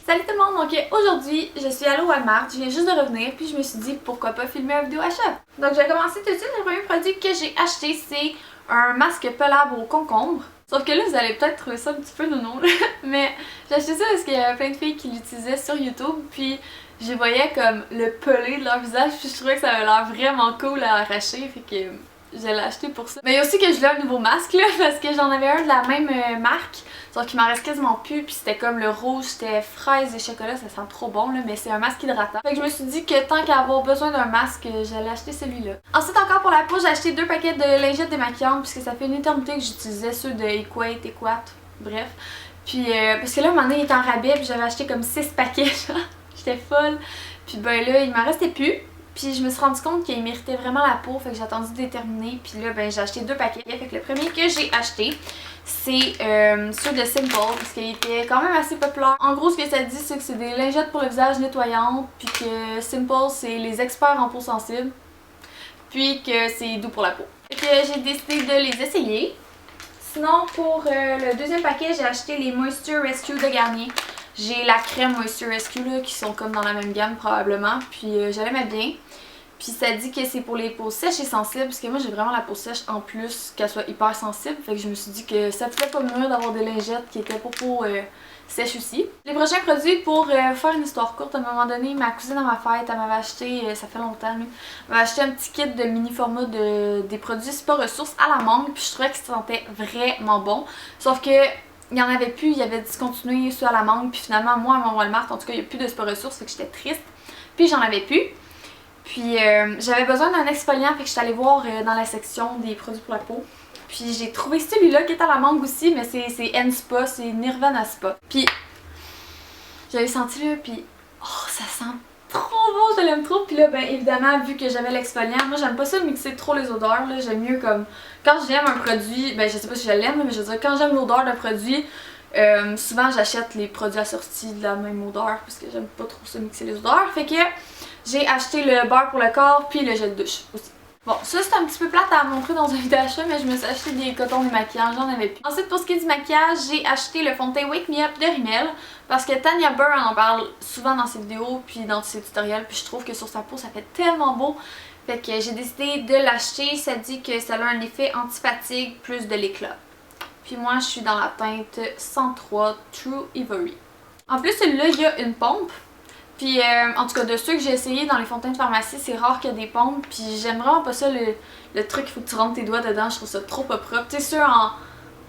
Salut tout le monde! Donc aujourd'hui, je suis allée au Walmart, je viens juste de revenir, puis je me suis dit pourquoi pas filmer une vidéo achat. Donc je vais commencer tout de suite. Le premier produit que j'ai acheté, c'est un masque pelable au concombre. Sauf que là, vous allez peut-être trouver ça un petit peu nounou, mais j'ai acheté ça parce qu'il y avait plein de filles qui l'utilisaient sur YouTube, puis je voyais comme le pelé de leur visage, puis je trouvais que ça avait l'air vraiment cool à arracher, fait que je l'ai acheté pour ça. Mais il y a aussi que je voulais un nouveau masque là, parce que j'en avais un de la même marque, sauf qu'il m'en reste quasiment plus, puis c'était comme le rouge, c'était fraise et chocolat, ça sent trop bon là, mais c'est un masque hydratant. Fait que je me suis dit que tant qu'à avoir besoin d'un masque, j'allais acheter celui-là. Ensuite encore pour la peau, j'ai acheté 2 paquets de lingettes démaquillantes, puisque ça fait une éternité que j'utilisais ceux de Equate, bref. Puis parce que là, un moment donné, il était en rabais, puis j'avais acheté comme 6 paquets, j'étais folle. Puis ben là, il m'en restait plus. Puis je me suis rendu compte qu'il méritait vraiment la peau, fait que j'ai attendu de les terminer. Puis là, ben j'ai acheté 2 paquets. Fait que le premier que j'ai acheté, c'est ceux de Simple, parce qu'il était quand même assez populaire. En gros, ce que ça dit, c'est que c'est des lingettes pour le visage nettoyantes, puis que Simple, c'est les experts en peau sensible, puis que c'est doux pour la peau. Fait que j'ai décidé de les essayer. Sinon, pour le deuxième paquet, j'ai acheté les Moisture Rescue de Garnier. J'ai la crème Moisture Rescue là, qui sont comme dans la même gamme probablement, puis je l'aimais bien. Puis ça dit que c'est pour les peaux sèches et sensibles, parce que moi j'ai vraiment la peau sèche en plus qu'elle soit hyper sensible. Fait que je me suis dit que ça pouvait pas mieux d'avoir des lingettes qui étaient pour peau sèche aussi. Les prochains produits, pour faire une histoire courte, à un moment donné, ma cousine à ma fête, elle m'avait acheté, ça fait longtemps, elle m'avait acheté un petit kit de mini format des produits Spa Ressources à la mangue, puis je trouvais que ça sentait vraiment bon. Sauf que il y en avait plus, il y avait discontinué ceux à la mangue, puis finalement moi à mon Walmart, en tout cas il n'y a plus de Spa Ressources, fait que j'étais triste. Puis j'en avais plus. Puis j'avais besoin d'un exfoliant, fait que j'étais allée voir dans la section des produits pour la peau. Puis j'ai trouvé celui-là qui est à la mangue aussi, mais c'est N-Spa, c'est Nirvana Spa. Puis j'avais senti là, puis oh ça sent trop bon, je l'aime trop. Puis là ben évidemment vu que j'avais l'exfoliant, moi j'aime pas ça mixer trop les odeurs là, j'aime mieux comme quand j'aime un produit, ben je sais pas si je l'aime, mais je veux dire quand j'aime l'odeur d'un produit, souvent j'achète les produits assortis de la même odeur parce que j'aime pas trop ça mixer les odeurs. Fait que j'ai acheté le beurre pour le corps puis le gel de douche aussi. Bon, ça c'est un petit peu plate à montrer dans un vidéo d'achat, mais je me suis acheté des cotons démaquillants, j'en avais plus. Ensuite, pour ce qui est du maquillage, j'ai acheté le fond de teint Wake Me Up de Rimmel, parce que Tanya Burr en parle souvent dans ses vidéos puis dans ses tutoriels, puis je trouve que sur sa peau ça fait tellement beau. Fait que j'ai décidé de l'acheter, ça dit que ça a un effet anti-fatigue plus de l'éclat. Puis moi je suis dans la teinte 103 True Ivory. En plus celui-là il y a une pompe. Puis en tout cas de ceux que j'ai essayé dans les fonds de teint de pharmacie, c'est rare qu'il y ait des pompes. Puis j'aime vraiment pas ça le truc, il faut que tu rentres tes doigts dedans, je trouve ça trop pas propre. Tu sais ceux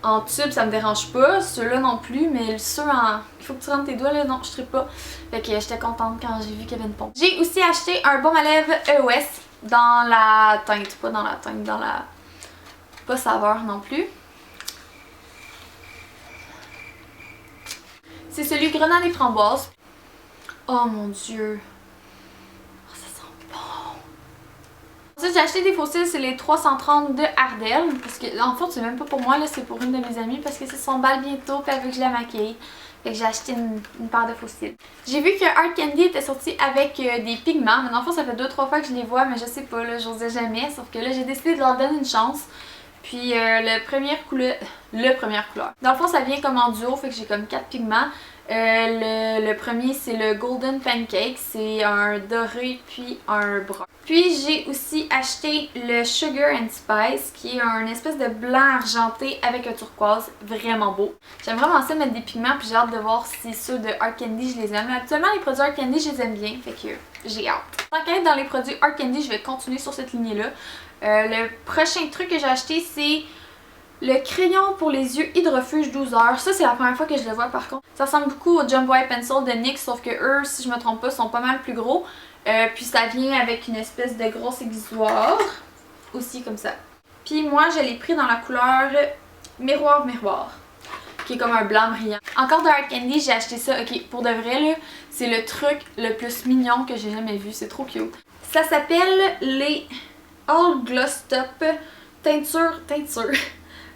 en tube ça me dérange pas, ceux-là non plus, mais ceux en... il faut que tu rentres tes doigts là, non je trippe pas. Fait que j'étais contente quand j'ai vu qu'il y avait une pompe. J'ai aussi acheté un baume à lèvres EOS dans la teinte, pas dans la teinte, dans la... pas saveur non plus. C'est celui grenade et framboise. Oh mon dieu. Oh, ça sent bon. Ensuite, j'ai acheté des fossiles, c'est les 330 de Ardell. Parce que, en fait, c'est même pas pour moi, là, c'est pour une de mes amies. Parce que c'est son bal bientôt, puis elle veut que je la maquille. Fait que j'ai acheté une paire de fossiles. J'ai vu que Art Candy était sorti avec des pigments. Mais en fait, ça fait 2-3 fois que je les vois, mais je sais pas, là, j'osais jamais. Sauf que là, j'ai décidé de leur donner une chance. Puis le première couleur. Dans le fond, ça vient comme en duo, fait que j'ai comme 4 pigments. Le premier, c'est le Golden Pancake, c'est un doré puis un brun. Puis j'ai aussi acheté le Sugar and Spice, qui est un espèce de blanc argenté avec un turquoise, vraiment beau. J'aime vraiment ça mettre des pigments, puis j'ai hâte de voir si ceux de Art Candy je les aime. Actuellement, les produits Art Candy, je les aime bien, fait que j'ai hâte. Tant qu'à être dans les produits Art Candy, je vais continuer sur cette lignée-là. Le prochain truc que j'ai acheté, c'est le crayon pour les yeux Hydrofuge 12 heures. Ça, c'est la première fois que je le vois par contre. Ça ressemble beaucoup au Jumbo Eye Pencil de NYX, sauf que eux, si je me trompe pas, sont pas mal plus gros. Puis ça vient avec une espèce de grosse aiguisoire. Aussi comme ça. Puis moi, je l'ai pris dans la couleur Miroir Miroir, qui est comme un blanc brillant. Encore de Art Candy, j'ai acheté ça. Ok, pour de vrai, là, c'est le truc le plus mignon que j'ai jamais vu. C'est trop cute. Ça s'appelle les All Gloss Top teinture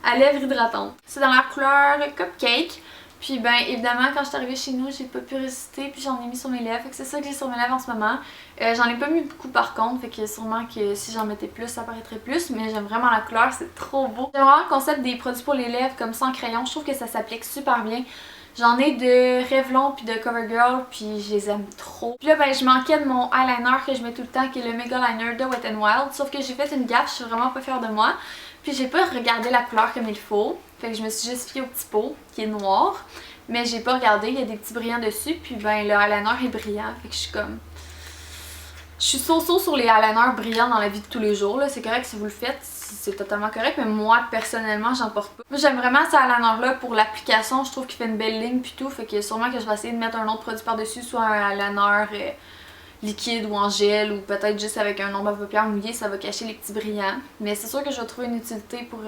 à lèvres hydratantes. C'est dans la couleur Cupcake. Puis ben évidemment quand je suis arrivée chez nous, j'ai pas pu résister puis j'en ai mis sur mes lèvres. Fait que c'est ça que j'ai sur mes lèvres en ce moment. J'en ai pas mis beaucoup par contre, fait que sûrement que si j'en mettais plus, ça paraîtrait plus. Mais j'aime vraiment la couleur, c'est trop beau. J'aime vraiment le concept des produits pour les lèvres comme sans crayon. Je trouve que ça s'applique super bien. J'en ai de Revlon puis de CoverGirl puis je les aime trop. Puis là ben je manquais de mon eyeliner que je mets tout le temps qui est le Mega Liner de Wet n Wild. Sauf que j'ai fait une gaffe, je suis vraiment pas fière de moi. Puis j'ai pas regardé la couleur comme il faut. Fait que je me suis juste fiée au petit pot qui est noir. Mais j'ai pas regardé, il y a des petits brillants dessus. Puis ben le eyeliner est brillant. Fait que je suis comme... Je suis so-so sur les eyeliners brillants dans la vie de tous les jours. C'est correct si vous le faites, c'est totalement correct. Mais moi, personnellement, j'en porte pas. Moi, j'aime vraiment ce eyeliner-là pour l'application. Je trouve qu'il fait une belle ligne puis tout. Fait que sûrement que je vais essayer de mettre un autre produit par-dessus. Soit un eyeliner liquide ou en gel. Ou peut-être juste avec un ombre à paupières mouillé. Ça va cacher les petits brillants. Mais c'est sûr que je vais trouver une utilité pour...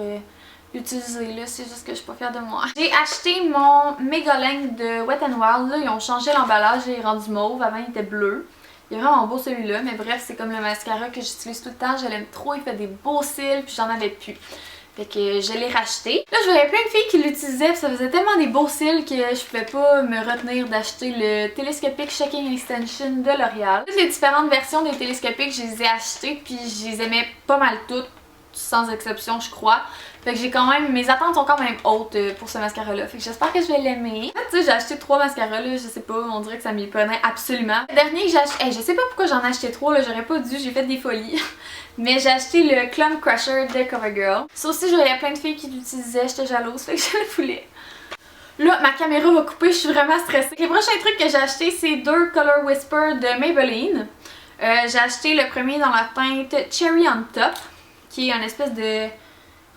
l'utiliser là, c'est juste que je suis pas fière de moi. J'ai acheté mon Megaling de Wet n Wild, là, ils ont changé l'emballage, il est rendu mauve, avant il était bleu. Il est vraiment beau celui-là, mais bref, c'est comme le mascara que j'utilise tout le temps, je l'aime trop, il fait des beaux cils, puis j'en avais plus. Fait que je l'ai racheté. Là, je voyais plein de filles qui l'utilisaient, ça faisait tellement des beaux cils que je pouvais pas me retenir d'acheter le Telescopic Shocking Extension de L'Oréal. Toutes les différentes versions des télescopiques, je les ai achetées, puis je les aimais pas mal toutes, sans exception, je crois. Fait que j'ai quand même, mes attentes sont quand même hautes pour ce mascara là, fait que j'espère que je vais l'aimer. En fait, tu sais, j'ai acheté 3 mascaras là, je sais pas, on dirait que ça m'y prenait absolument. Le dernier que j'ai acheté, je sais pas pourquoi j'en ai acheté 3 là, j'aurais pas dû, j'ai fait des folies. Mais j'ai acheté le Clump Crusher de CoverGirl. Ça aussi, je voyais plein de filles qui l'utilisaient, j'étais jalouse, fait que je le voulais. Là, ma caméra va couper, je suis vraiment stressée. Les prochains trucs que j'ai acheté, c'est 2 Color Whisper de Maybelline. J'ai acheté le premier dans la teinte Cherry on Top, qui est une espèce de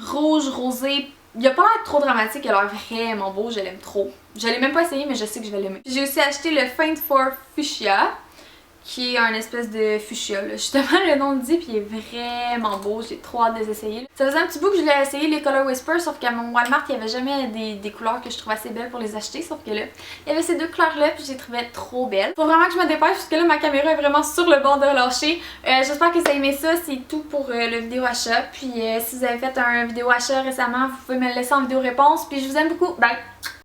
rouge rosé. Il a pas l'air trop dramatique, il a l'air vraiment beau, je l'aime trop. Je l'ai même pas essayé, mais je sais que je vais l'aimer. J'ai aussi acheté le Faint for Fuchsia, qui est un espèce de fuchsia, là. Justement, le nom le dit, puis il est vraiment beau. J'ai trop hâte de les essayer. Ça faisait un petit bout que je voulais essayer les Color Whisper, sauf qu'à mon Walmart, il n'y avait jamais des couleurs que je trouvais assez belles pour les acheter. Sauf que là, il y avait ces 2 couleurs-là, puis je les trouvais trop belles. Faut vraiment que je me dépêche, parce que là, ma caméra est vraiment sur le bord de relâcher. J'espère que vous avez aimé ça. C'est tout pour le vidéo achat. Puis si vous avez fait un vidéo achat récemment, vous pouvez me le laisser en vidéo réponse. Puis je vous aime beaucoup. Bye!